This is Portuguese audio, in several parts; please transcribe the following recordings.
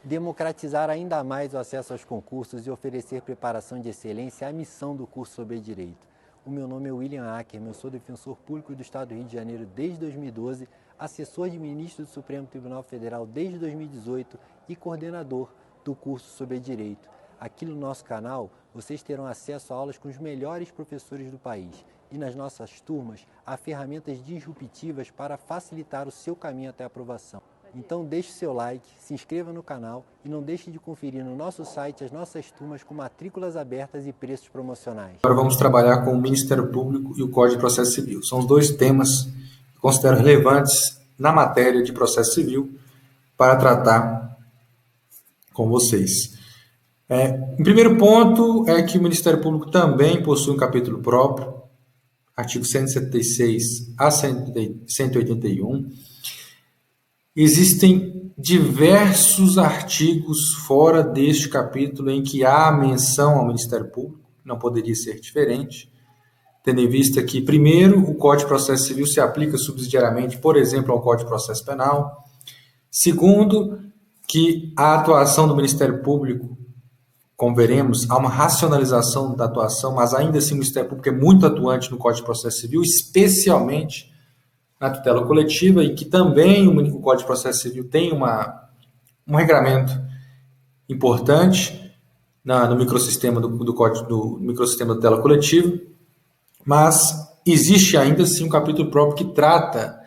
Democratizar ainda mais o acesso aos concursos e oferecer preparação de excelência é a missão do curso sobre Direito. O meu nome é William Ackerman, eu sou defensor público do Estado do Rio de Janeiro desde 2012, assessor de ministro do Supremo Tribunal Federal desde 2018 e coordenador do curso sobre Direito. Aqui no nosso canal, vocês terão acesso a aulas com os melhores professores do país. E nas nossas turmas, há ferramentas disruptivas para facilitar o seu caminho até a aprovação. Então deixe seu like, se inscreva no canal e não deixe de conferir no nosso site as nossas turmas com matrículas abertas e preços promocionais. Agora vamos trabalhar com o Ministério Público e o Código de Processo Civil. São os dois temas que considero relevantes na matéria de processo civil para tratar com vocês. O primeiro ponto é que o Ministério Público também possui um capítulo próprio, artigo 176 a 181. Existem diversos artigos fora deste capítulo em que há menção ao Ministério Público, não poderia ser diferente, tendo em vista que, primeiro, o Código de Processo Civil se aplica subsidiariamente, por exemplo, ao Código de Processo Penal. Segundo, que a atuação do Ministério Público, como veremos, há uma racionalização da atuação, mas ainda assim o Ministério Público é muito atuante no Código de Processo Civil, especialmente na tutela coletiva, e que também o Código de Processo Civil tem um regramento importante no microsistema do microsistema da tutela coletiva, mas existe ainda assim um capítulo próprio que trata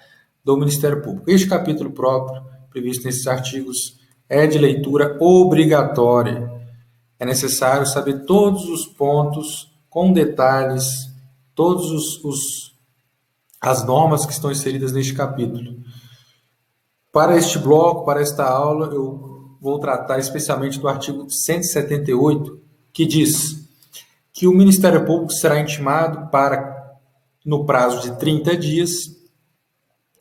do Ministério Público. Este capítulo próprio, previsto nesses artigos, é de leitura obrigatória. É necessário saber todos os pontos, com detalhes, todos as normas que estão inseridas neste capítulo. Para este bloco, para esta aula, eu vou tratar especialmente do artigo 178, que diz que o Ministério Público será intimado para, no prazo de 30 dias,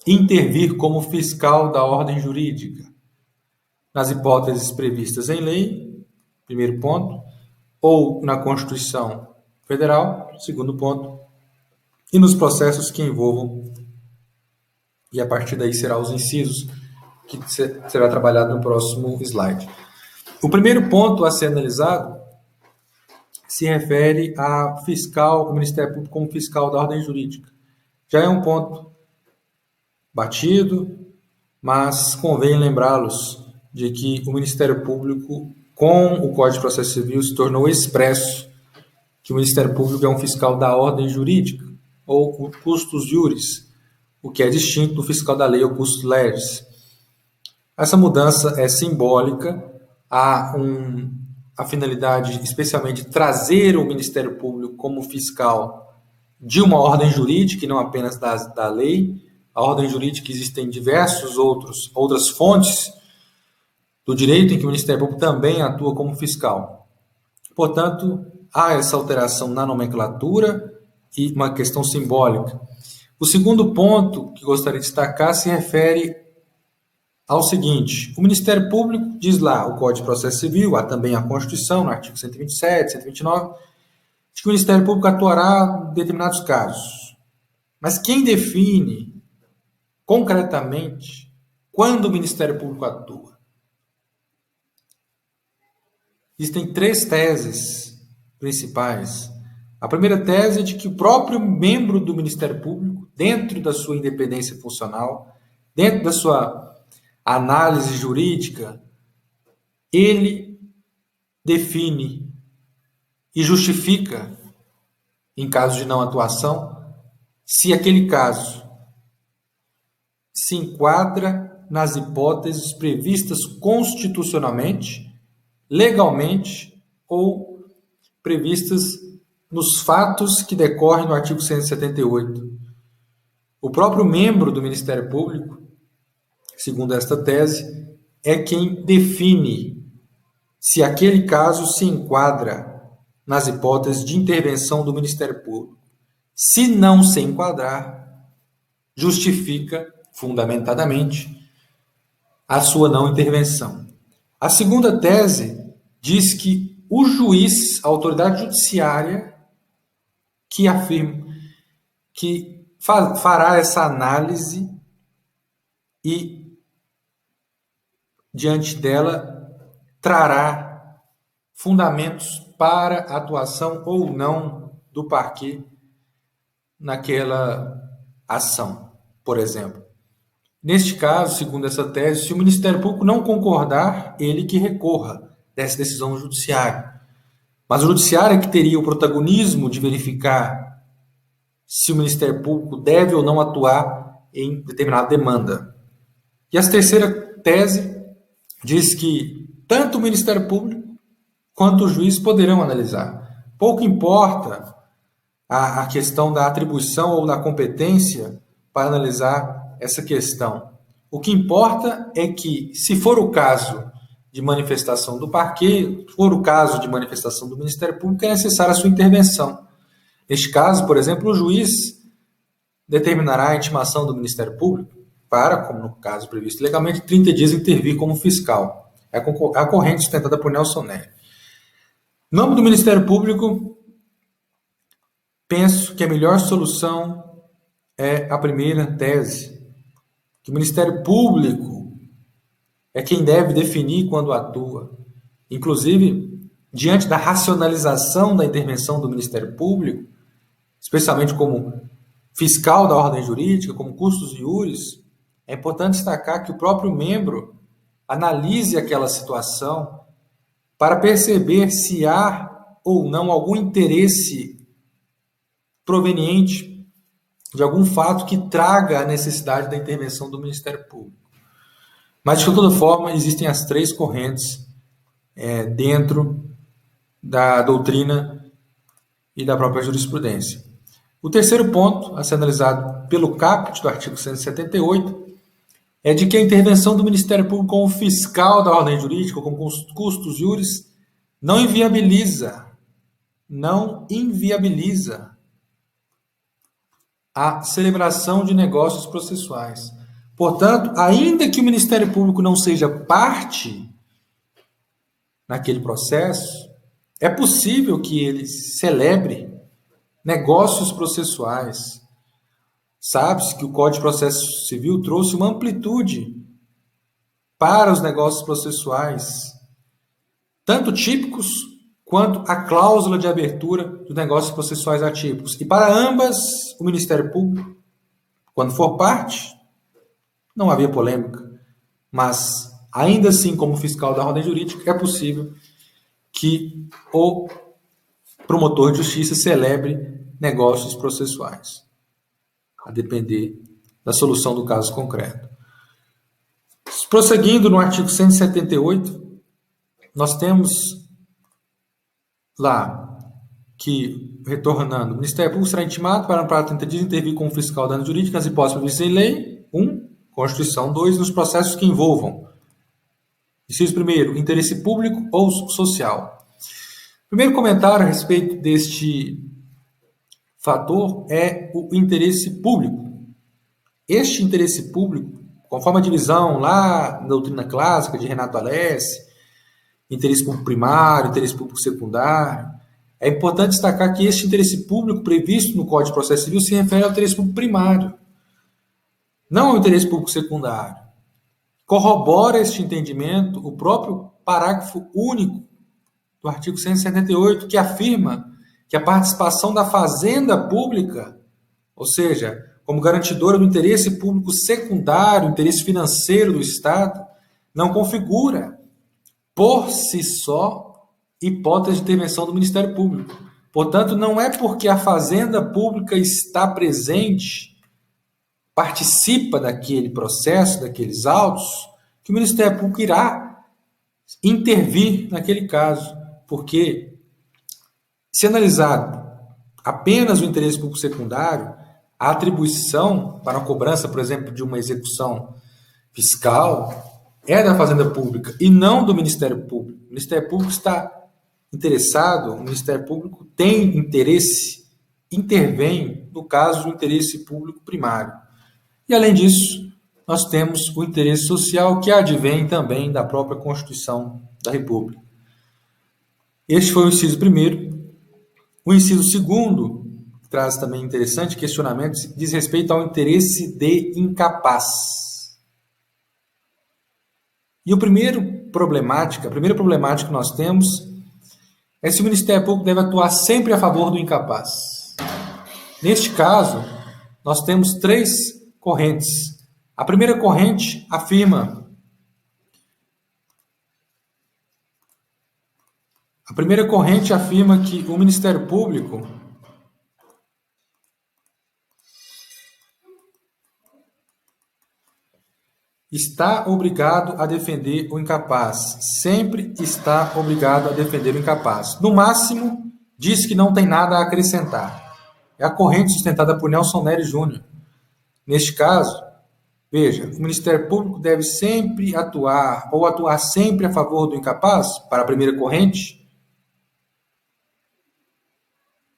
intervir como fiscal da ordem jurídica, nas hipóteses previstas em lei, primeiro ponto, ou na Constituição Federal, segundo ponto, e nos processos que envolvam, e a partir daí será os incisos que será trabalhado no próximo slide. O primeiro ponto a ser analisado se refere a fiscal, o Ministério Público como fiscal da ordem jurídica. Já é um ponto batido, mas convém lembrá-los de que o Ministério Público, com o Código de Processo Civil, se tornou expresso que o Ministério Público é um fiscal da ordem jurídica, ou o custos iuris, o que é distinto do fiscal da lei ou custos legis. Essa mudança é simbólica, há a finalidade especialmente de trazer o Ministério Público como fiscal de uma ordem jurídica e não apenas da lei. A ordem jurídica existem diversas outras fontes do direito em que o Ministério Público também atua como fiscal. Portanto, há essa alteração na nomenclatura e uma questão simbólica. O segundo ponto que gostaria de destacar se refere ao seguinte: o Ministério Público, diz lá o Código de Processo Civil, há também a Constituição, no artigo 127, 129, diz que o Ministério Público atuará em determinados casos. Mas quem define concretamente quando o Ministério Público atua? Existem três teses principais. A primeira tese é de que o próprio membro do Ministério Público, dentro da sua independência funcional, dentro da sua análise jurídica, ele define e justifica, em caso de não atuação, se aquele caso se enquadra nas hipóteses previstas constitucionalmente, legalmente ou previstas nos fatos que decorrem no artigo 178. O próprio membro do Ministério Público, segundo esta tese, é quem define se aquele caso se enquadra nas hipóteses de intervenção do Ministério Público. Se não se enquadrar, justifica, fundamentadamente, a sua não intervenção. A segunda tese diz que o juiz, a autoridade judiciária, que afirma que fará essa análise e, diante dela, trará fundamentos para a atuação ou não do parquet naquela ação, por exemplo. Neste caso, segundo essa tese, se o Ministério Público não concordar, ele que recorra dessa decisão judiciária. Mas o judiciário é que teria o protagonismo de verificar se o Ministério Público deve ou não atuar em determinada demanda. E a terceira tese diz que tanto o Ministério Público quanto o juiz poderão analisar. Pouco importa a questão da atribuição ou da competência para analisar essa questão. O que importa é que, se for o caso de manifestação do parquet, se for o caso de manifestação do Ministério Público, é necessária a sua intervenção. Neste caso, por exemplo, o juiz determinará a intimação do Ministério Público para, como no caso previsto legalmente, 30 dias intervir como fiscal. É a corrente sustentada por Nelson Nery. No âmbito do Ministério Público, penso que a melhor solução é a primeira tese, que o Ministério Público é quem deve definir quando atua. Inclusive, diante da racionalização da intervenção do Ministério Público, especialmente como fiscal da ordem jurídica, como custos iuris, é importante destacar que o próprio membro analise aquela situação para perceber se há ou não algum interesse proveniente de algum fato que traga a necessidade da intervenção do Ministério Público. Mas, de toda forma, existem as três correntes dentro da doutrina e da própria jurisprudência. O terceiro ponto, a ser analisado pelo caput do artigo 178, é de que a intervenção do Ministério Público como fiscal da ordem jurídica, como custos iuris, não inviabiliza a celebração de negócios processuais. Portanto, ainda que o Ministério Público não seja parte naquele processo, é possível que ele celebre negócios processuais. Sabe-se que o Código de Processo Civil trouxe uma amplitude para os negócios processuais, tanto típicos quanto a cláusula de abertura dos negócios processuais atípicos. E para ambas, o Ministério Público, quando for parte, não havia polêmica. Mas, ainda assim, como fiscal da ordem jurídica, é possível que o promotor de justiça celebre negócios processuais, a depender da solução do caso concreto. Prosseguindo no artigo 178, nós temos lá que, retornando, o Ministério Público será intimado para, no prazo de 30 dias, intervir como fiscal da ordem jurídica nas hipóteses previstas em lei, 1. Constituição, 2. Nos processos que envolvam, inciso primeiro, interesse público ou social. Primeiro comentário a respeito deste fator é o interesse público. Este interesse público, conforme a divisão lá na doutrina clássica de Renato Alessi, interesse público primário, interesse público secundário, é importante destacar que este interesse público previsto no Código de Processo Civil se refere ao interesse público primário, não ao interesse público secundário. Corrobora este entendimento o próprio parágrafo único do artigo 178, que afirma que a participação da fazenda pública, ou seja, como garantidora do interesse público secundário, interesse financeiro do Estado, não configura, por si só, hipótese de intervenção do Ministério Público. Portanto, não é porque a fazenda pública está presente, participa daquele processo, daqueles autos, que o Ministério Público irá intervir naquele caso, porque, se analisado apenas o interesse público secundário, a atribuição para a cobrança, por exemplo, de uma execução fiscal é da Fazenda Pública e não do Ministério Público. O Ministério Público está interessado, o Ministério Público tem interesse, intervém no caso do interesse público primário. E, além disso, nós temos o interesse social, que advém também da própria Constituição da República. Este foi o inciso primeiro. O inciso segundo, que traz também interessante questionamento, diz respeito ao interesse de incapaz. E a primeira problemática que nós temos é se o Ministério Público deve atuar sempre a favor do incapaz. Neste caso, nós temos 3 correntes. A primeira corrente afirma que o Ministério Público está obrigado a defender o incapaz. Sempre está obrigado a defender o incapaz. No máximo, diz que não tem nada a acrescentar. É a corrente sustentada por Nelson Nery Júnior. Neste caso, veja, o Ministério Público deve sempre atuar sempre a favor do incapaz, para a primeira corrente,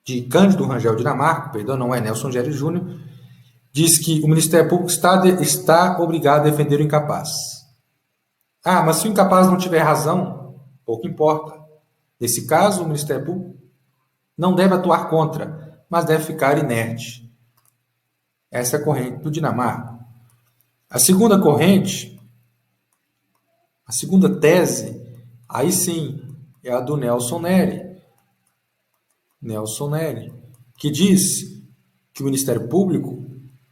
de Cândido Rangel Dinamarca, não é Nelson Nery Júnior, diz que o Ministério Público está obrigado a defender o incapaz. Ah, mas se o incapaz não tiver razão, pouco importa. Nesse caso, o Ministério Público não deve atuar contra, mas deve ficar inerte. Essa é a corrente do Dinamarca. A segunda corrente, a segunda tese, aí sim, é a do Nelson Nery. Nelson Nery, que diz que o Ministério Público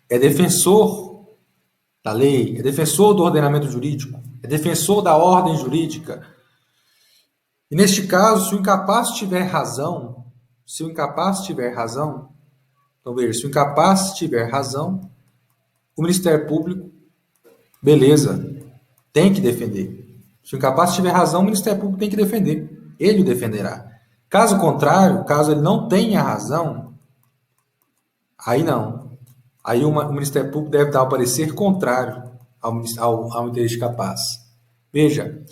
é defensor da lei, é defensor do ordenamento jurídico, é defensor da ordem jurídica. E neste caso, se o incapaz tiver razão, então veja, se o incapaz tiver razão, o Ministério Público, beleza, tem que defender. Se o incapaz tiver razão, o Ministério Público tem que defender. Ele o defenderá. Caso contrário, caso ele não tenha razão, aí não. Aí o Ministério Público deve dar o parecer contrário ao interesse capaz. Veja,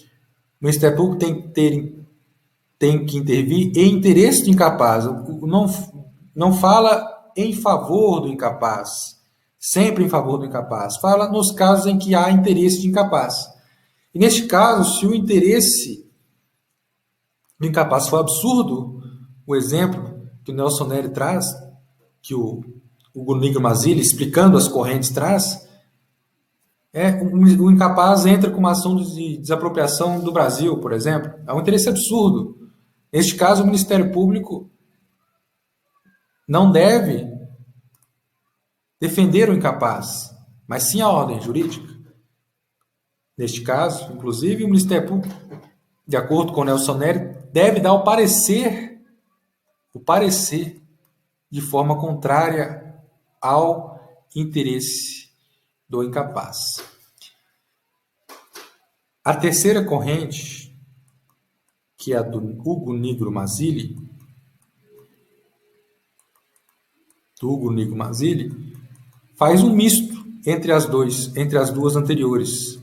o Ministério Público tem que intervir em interesse do incapaz. Não fala em favor do incapaz, sempre em favor do incapaz. Fala nos casos em que há interesse de incapaz. E neste caso, se o interesse do incapaz for absurdo, o exemplo que o Nelson Nery traz, que o Hugo Nigro Mazzilli, explicando as correntes, traz, o incapaz entra com uma ação de desapropriação do Brasil, por exemplo. É um interesse absurdo. Neste caso, o Ministério Público não deve defender o incapaz, mas sim a ordem jurídica. Neste caso, inclusive, o Ministério Público, de acordo com o Nelson Nery, deve dar o parecer de forma contrária ao interesse do incapaz. A terceira corrente, que é a do Hugo Nigro Mazzilli, faz um misto entre as duas anteriores.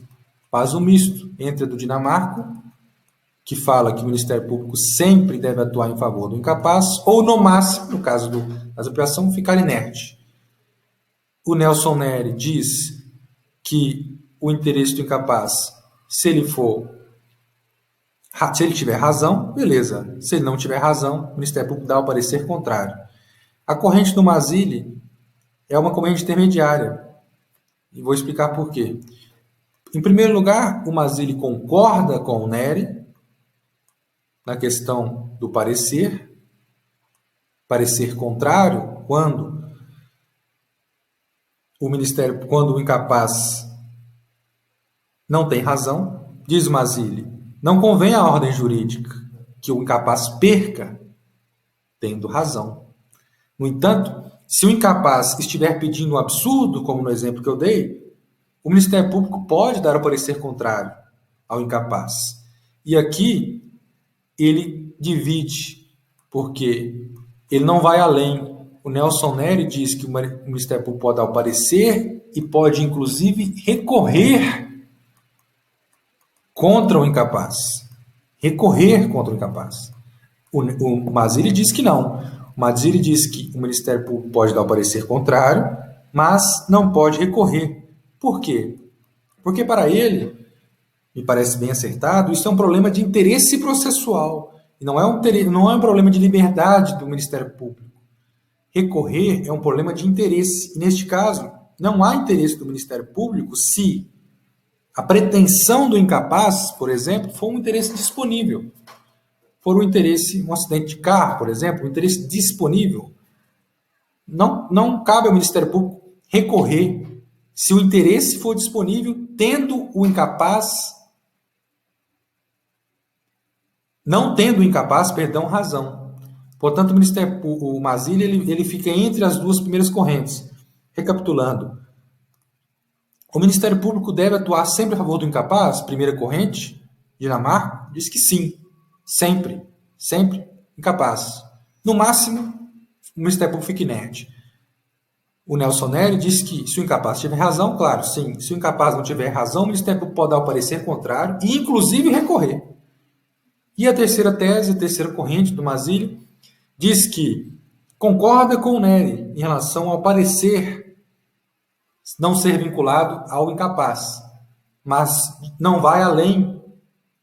Faz um misto entre a do Dinamarca, que fala que o Ministério Público sempre deve atuar em favor do incapaz, ou no máximo, no caso da desapropriação, ficar inerte. O Nelson Nery diz que o interesse do incapaz, se ele tiver razão, beleza. Se ele não tiver razão, o Ministério Público dá o parecer contrário. A corrente do Mazzilli é uma corrente intermediária. E vou explicar por quê. Em primeiro lugar, o Mazzilli concorda com o Nery na questão do parecer contrário, quando o incapaz não tem razão, diz Mazzilli, não convém à ordem jurídica que o incapaz perca tendo razão. No entanto, se o incapaz estiver pedindo um absurdo, como no exemplo que eu dei, o Ministério Público pode dar o parecer contrário ao incapaz. E aqui ele divide, porque ele não vai além. O Nelson Nery diz que o Ministério Público pode dar o parecer e pode, inclusive, recorrer contra o incapaz. O Mazzilli diz que não. O Mazzilli diz que o Ministério Público pode dar o parecer contrário, mas não pode recorrer. Por quê? Porque para ele, me parece bem acertado, isso é um problema de interesse processual. E não é um problema de liberdade do Ministério Público. Recorrer é um problema de interesse. E neste caso, não há interesse do Ministério Público se a pretensão do incapaz, por exemplo, for um interesse disponível. For um acidente de carro, por exemplo, um interesse disponível. Não cabe ao Ministério Público recorrer se o interesse for disponível, tendo o incapaz, não tendo o incapaz, razão. Portanto, o Mazzilli ele fica entre as duas primeiras correntes. Recapitulando, o Ministério Público deve atuar sempre a favor do incapaz? Primeira corrente, Dinamarca, diz que sim. Sempre incapaz. No máximo, o Ministério Público fica inerte. O Nelson Neri diz que se o incapaz tiver razão, claro, sim. Se o incapaz não tiver razão, o Ministério Público pode dar o parecer contrário e, inclusive, recorrer. E a terceira tese, a terceira corrente do Mazzilli, diz que concorda com o Neri em relação ao parecer não ser vinculado ao incapaz, mas não vai além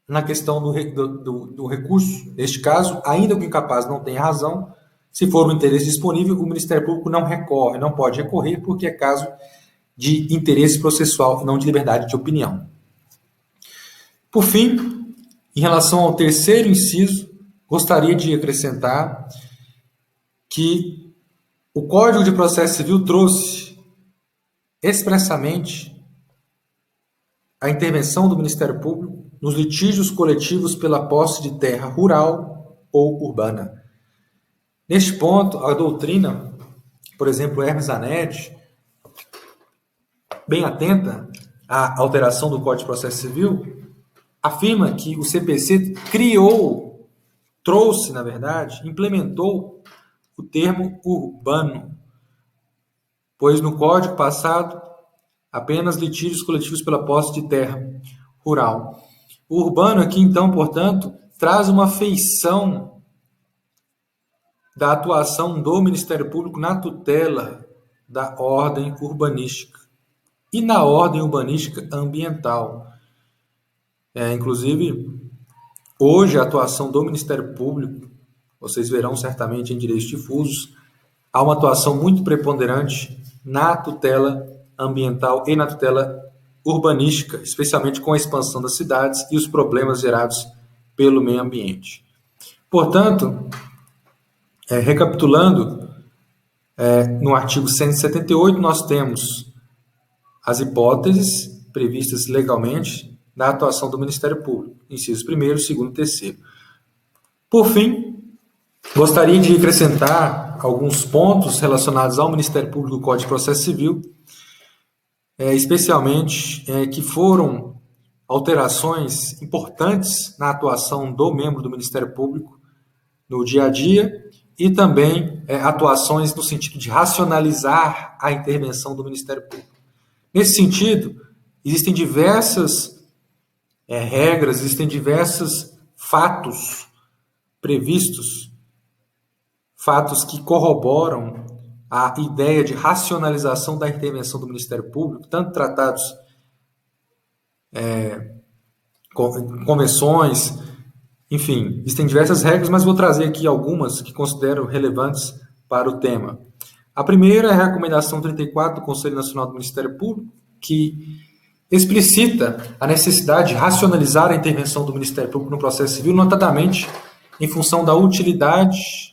na questão do recurso. Neste caso, ainda que o incapaz não tenha razão, se for um interesse disponível, o Ministério Público não pode recorrer, porque é caso de interesse processual e não de liberdade de opinião. Por fim, em relação ao terceiro inciso, gostaria de acrescentar que o Código de Processo Civil trouxe expressamente a intervenção do Ministério Público nos litígios coletivos pela posse de terra rural ou urbana. Neste ponto, a doutrina, por exemplo, Hermes Zanetti, bem atenta à alteração do Código de Processo Civil, afirma que o CPC trouxe, na verdade, implementou o termo urbano, pois no Código passado, apenas litígios coletivos pela posse de terra rural. O urbano aqui, então, portanto, traz uma feição da atuação do Ministério Público na tutela da ordem urbanística e na ordem urbanística ambiental. Inclusive, hoje a atuação do Ministério Público, vocês verão certamente em direitos difusos, há uma atuação muito preponderante na tutela ambiental e na tutela urbanística, especialmente com a expansão das cidades e os problemas gerados pelo meio ambiente. Portanto, recapitulando, no artigo 178 nós temos as hipóteses previstas legalmente da atuação do Ministério Público, incisos 1º, 2º e 3º. Por fim, gostaria de acrescentar alguns pontos relacionados ao Ministério Público do Código de Processo Civil, especialmente que foram alterações importantes na atuação do membro do Ministério Público no dia a dia e também atuações no sentido de racionalizar a intervenção do Ministério Público. Nesse sentido, existem diversas regras, existem diversos fatos previstos, fatos que corroboram a ideia de racionalização da intervenção do Ministério Público, tanto tratados, convenções, enfim, existem diversas regras, mas vou trazer aqui algumas que considero relevantes para o tema. A primeira é a recomendação 34 do Conselho Nacional do Ministério Público, que explicita a necessidade de racionalizar a intervenção do Ministério Público no processo civil, notadamente em função da utilidade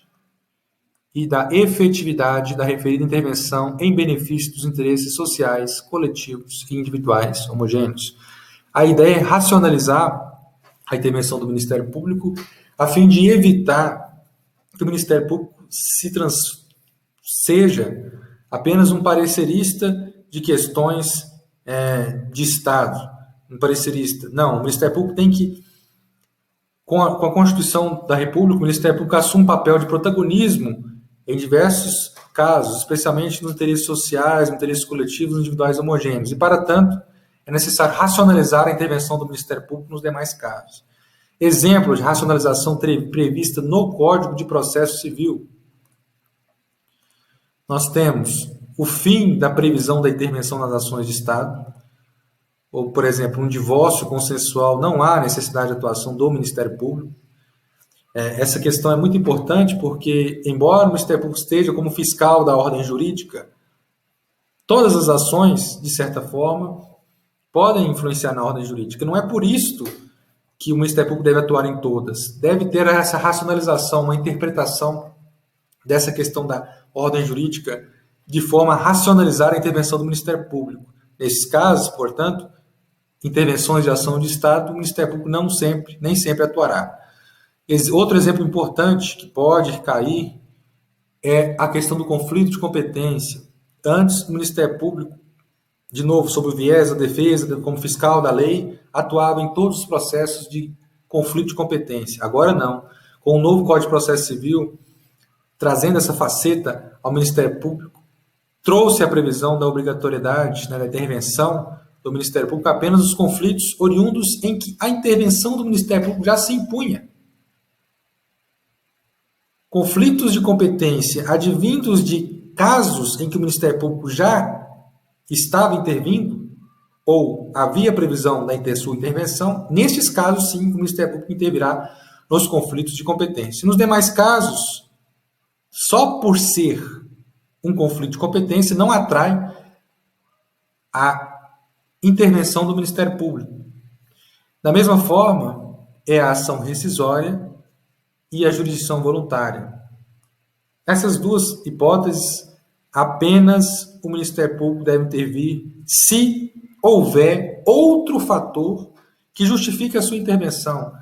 e da efetividade da referida intervenção em benefício dos interesses sociais, coletivos e individuais homogêneos. A ideia é racionalizar a intervenção do Ministério Público a fim de evitar que o Ministério Público seja apenas um parecerista de questões de Estado. Um parecerista. Não, o Ministério Público tem que, com a Constituição da República, o Ministério Público assume um papel de protagonismo em diversos casos, especialmente nos interesses sociais, nos interesses coletivos, individuais homogêneos. E, para tanto, é necessário racionalizar a intervenção do Ministério Público nos demais casos. Exemplo de racionalização prevista no Código de Processo Civil. Nós temos o fim da previsão da intervenção nas ações de Estado, ou, por exemplo, um divórcio consensual, não há necessidade de atuação do Ministério Público. Essa questão é muito importante porque, embora o Ministério Público esteja como fiscal da ordem jurídica, todas as ações, de certa forma, podem influenciar na ordem jurídica. Não é por isso que o Ministério Público deve atuar em todas. Deve ter essa racionalização, uma interpretação dessa questão da ordem jurídica de forma a racionalizar a intervenção do Ministério Público. Nesses casos, portanto, intervenções de ação de Estado, o Ministério Público nem sempre atuará. Outro exemplo importante que pode cair é a questão do conflito de competência. Antes, o Ministério Público, de novo, sob o viés da defesa, como fiscal da lei, atuava em todos os processos de conflito de competência. Agora não. Com o novo Código de Processo Civil, trazendo essa faceta ao Ministério Público, trouxe a previsão da obrigatoriedade, da intervenção do Ministério Público apenas os conflitos oriundos em que a intervenção do Ministério Público já se impunha. Conflitos de competência advindos de casos em que o Ministério Público já estava intervindo, ou havia previsão da sua intervenção, nestes casos, sim, o Ministério Público intervirá nos conflitos de competência. Nos demais casos, só por ser um conflito de competência, não atrai a intervenção do Ministério Público. Da mesma forma, é a ação rescisória e a jurisdição voluntária. Essas duas hipóteses, apenas o Ministério Público deve intervir se houver outro fator que justifique a sua intervenção.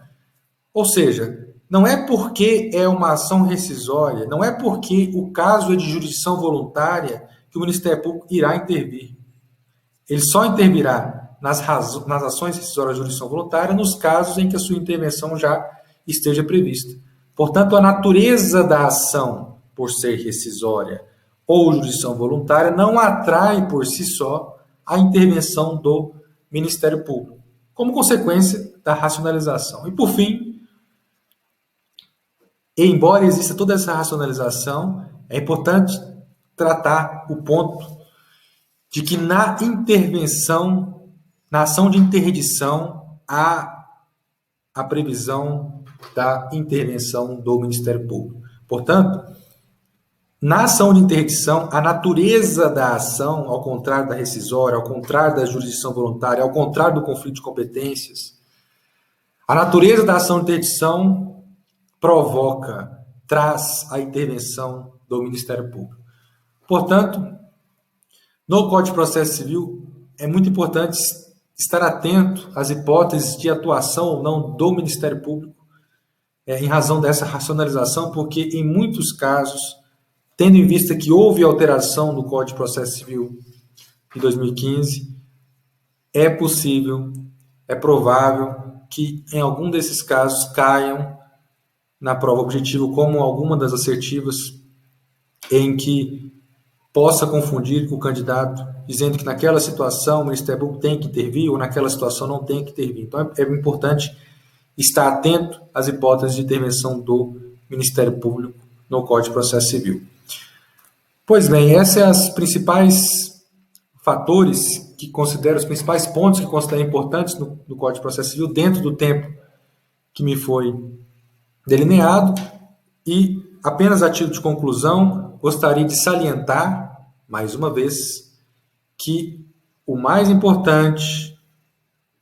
Ou seja, não é porque é uma ação rescisória, não é porque o caso é de jurisdição voluntária que o Ministério Público irá intervir. Ele só intervirá nas ações rescisórias de jurisdição voluntária nos casos em que a sua intervenção já esteja prevista. Portanto, a natureza da ação, por ser rescisória ou jurisdição voluntária, não atrai por si só a intervenção do Ministério Público, como consequência da racionalização. E, por fim, embora exista toda essa racionalização, é importante tratar o ponto de que na intervenção, na ação de interdição, há a previsão da intervenção do Ministério Público. Portanto, na ação de interdição, a natureza da ação, ao contrário da rescisória, ao contrário da jurisdição voluntária, ao contrário do conflito de competências, a natureza da ação de interdição traz a intervenção do Ministério Público. Portanto, no Código de Processo Civil, é muito importante estar atento às hipóteses de atuação ou não do Ministério Público, em razão dessa racionalização, porque em muitos casos, tendo em vista que houve alteração no Código de Processo Civil em 2015, é possível, é provável que em algum desses casos caiam na prova objetiva como alguma das assertivas em que possa confundir o candidato, dizendo que naquela situação o Ministério Público tem que intervir ou naquela situação não tem que intervir. Então é importante estar atento às hipóteses de intervenção do Ministério Público no Código de Processo Civil. Pois bem, esses são os principais fatores que considero, os principais pontos que considero importantes no Código de Processo Civil dentro do tempo que me foi delineado, e apenas a título de conclusão gostaria de salientar, mais uma vez, que o mais importante,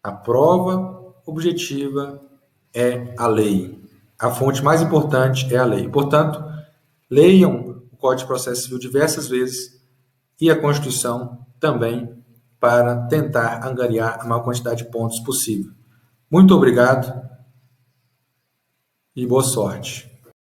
a prova objetiva, é a lei. A fonte mais importante é a lei. Portanto, leiam o Código de Processo Civil diversas vezes e a Constituição também, para tentar angariar a maior quantidade de pontos possível. Muito obrigado e boa sorte.